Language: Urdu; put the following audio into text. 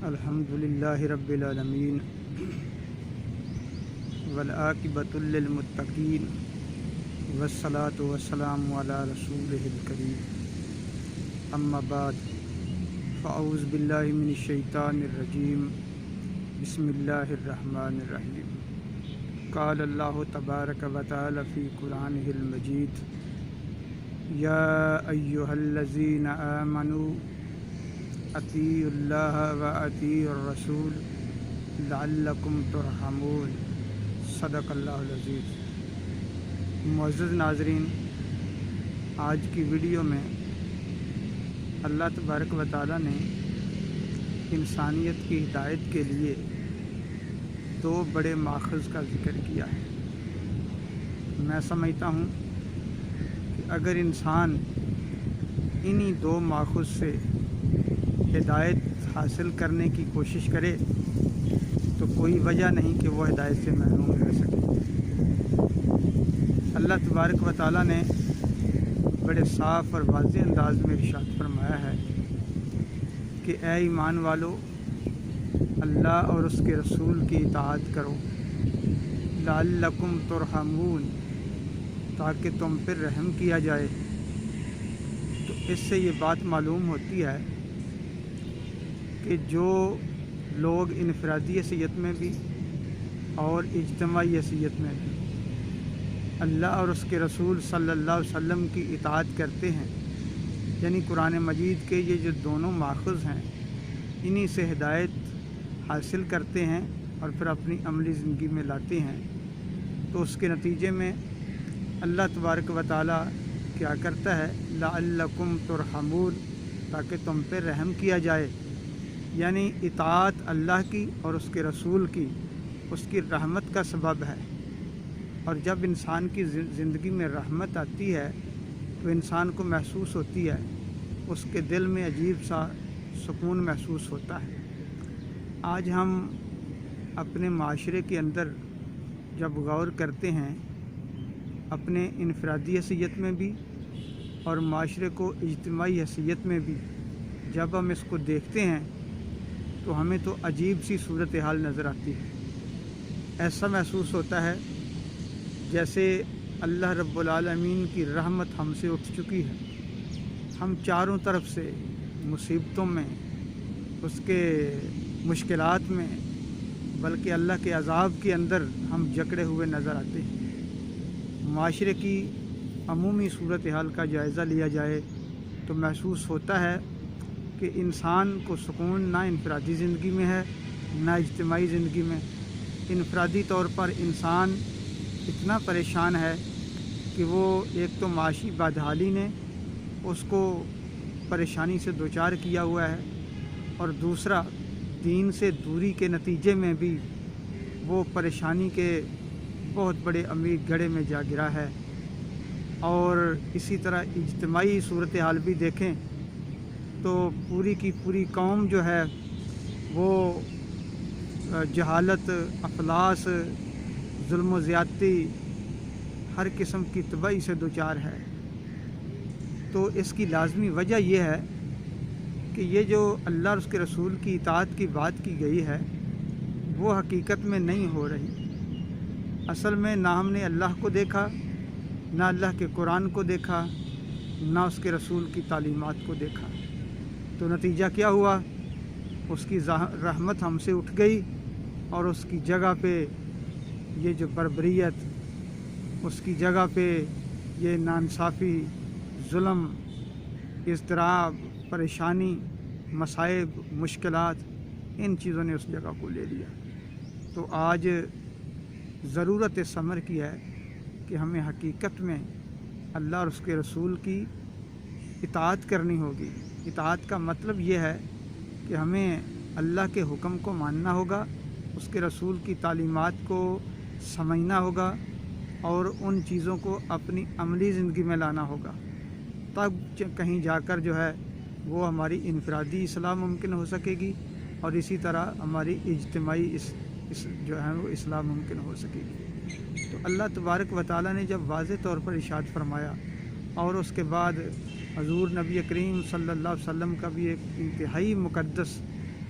الحمدللہ رب العالمین والعاقبۃ للمتقین والصلاة والسلام علی رسولہ الکریم اما بعد فاعوذ باللہ من الشیطان الرجیم بسم اللہ الرحمن الرحیم قال اللہ تبارک و تعالی فی قرآنہ المجید یا ایہا الذین آمنوا اطیعوا اللہ و اطیعوا الرسول لعلکم ترحمون صدق اللہ العظیم۔ معزز ناظرین، آج کی ویڈیو میں اللہ تبارک و تعالیٰ نے انسانیت کی ہدایت کے لیے دو بڑے ماخذ کا ذکر کیا ہے۔ میں سمجھتا ہوں کہ اگر انسان انہی دو ماخذ سے ہدایت حاصل کرنے کی کوشش کرے تو کوئی وجہ نہیں کہ وہ ہدایت سے محروم رہ سکے۔ اللہ تبارک و تعالیٰ نے بڑے صاف اور واضح انداز میں ارشاد فرمایا ہے کہ اے ایمان والو، اللہ اور اس کے رسول کی اطاعت کرو لعلکم ترحمون، تاکہ تم پر رحم کیا جائے۔ تو اس سے یہ بات معلوم ہوتی ہے کہ جو لوگ انفرادی حیثیت میں بھی اور اجتماعی حیثیت میں بھی اللہ اور اس کے رسول صلی اللہ علیہ وسلم کی اطاعت کرتے ہیں، یعنی قرآن مجید کے یہ جو دونوں ماخذ ہیں انہی سے ہدایت حاصل کرتے ہیں اور پھر اپنی عملی زندگی میں لاتے ہیں، تو اس کے نتیجے میں اللہ تبارک و تعالیٰ کیا کرتا ہے، لعلکم ترحمون، تاکہ تم پہ رحم کیا جائے۔ یعنی اطاعت اللہ کی اور اس کے رسول کی اس کی رحمت کا سبب ہے، اور جب انسان کی زندگی میں رحمت آتی ہے تو انسان کو محسوس ہوتی ہے، اس کے دل میں عجیب سا سکون محسوس ہوتا ہے۔ آج ہم اپنے معاشرے کے اندر جب غور کرتے ہیں، اپنے انفرادی حیثیت میں بھی اور معاشرے کو اجتماعی حیثیت میں بھی جب ہم اس کو دیکھتے ہیں تو ہمیں تو عجیب سی صورتحال نظر آتی ہے۔ ایسا محسوس ہوتا ہے جیسے اللہ رب العالمین کی رحمت ہم سے اٹھ چکی ہے، ہم چاروں طرف سے مصیبتوں میں، اس کے مشکلات میں، بلکہ اللہ کے عذاب کے اندر ہم جکڑے ہوئے نظر آتے ہیں۔ معاشرے کی عمومی صورتحال کا جائزہ لیا جائے تو محسوس ہوتا ہے کہ انسان کو سکون نہ انفرادی زندگی میں ہے نہ اجتماعی زندگی میں۔ انفرادی طور پر انسان اتنا پریشان ہے کہ وہ ایک تو معاشی بدحالی نے اس کو پریشانی سے دوچار کیا ہوا ہے، اور دوسرا دین سے دوری کے نتیجے میں بھی وہ پریشانی کے بہت بڑے عمیق گڑھے میں جا گرا ہے۔ اور اسی طرح اجتماعی صورتحال بھی دیکھیں تو پوری کی پوری قوم جو ہے وہ جہالت، افلاس، ظلم و زیادتی، ہر قسم کی تباہی سے دوچار ہے۔ تو اس کی لازمی وجہ یہ ہے کہ یہ جو اللہ اور اس کے رسول کی اطاعت کی بات کی گئی ہے وہ حقیقت میں نہیں ہو رہی۔ اصل میں نہ ہم نے اللہ کو دیکھا، نہ اللہ کے قرآن کو دیکھا، نہ اس کے رسول کی تعلیمات کو دیکھا۔ تو نتیجہ کیا ہوا؟ اس کی رحمت ہم سے اٹھ گئی اور اس کی جگہ پہ یہ جو بربریت، اس کی جگہ پہ یہ ناانصافی، ظلم، اضطراب، پریشانی، مصائب، مشکلات، ان چیزوں نے اس جگہ کو لے لیا۔ تو آج ضرورت اس امر کی ہے کہ ہمیں حقیقت میں اللہ اور اس کے رسول کی اطاعت کرنی ہوگی۔ اطاعت کا مطلب یہ ہے کہ ہمیں اللہ کے حکم کو ماننا ہوگا، اس کے رسول کی تعلیمات کو سمجھنا ہوگا اور ان چیزوں کو اپنی عملی زندگی میں لانا ہوگا، تب کہیں جا کر جو ہے وہ ہماری انفرادی اصلاح ممکن ہو سکے گی، اور اسی طرح ہماری اجتماعی جو ہے وہ اصلاح ممکن ہو سکے گی۔ تو اللہ تبارک و تعالیٰ نے جب واضح طور پر ارشاد فرمایا، اور اس کے بعد حضور نبی کریم صلی اللہ علیہ وسلم کا بھی ایک انتہائی مقدس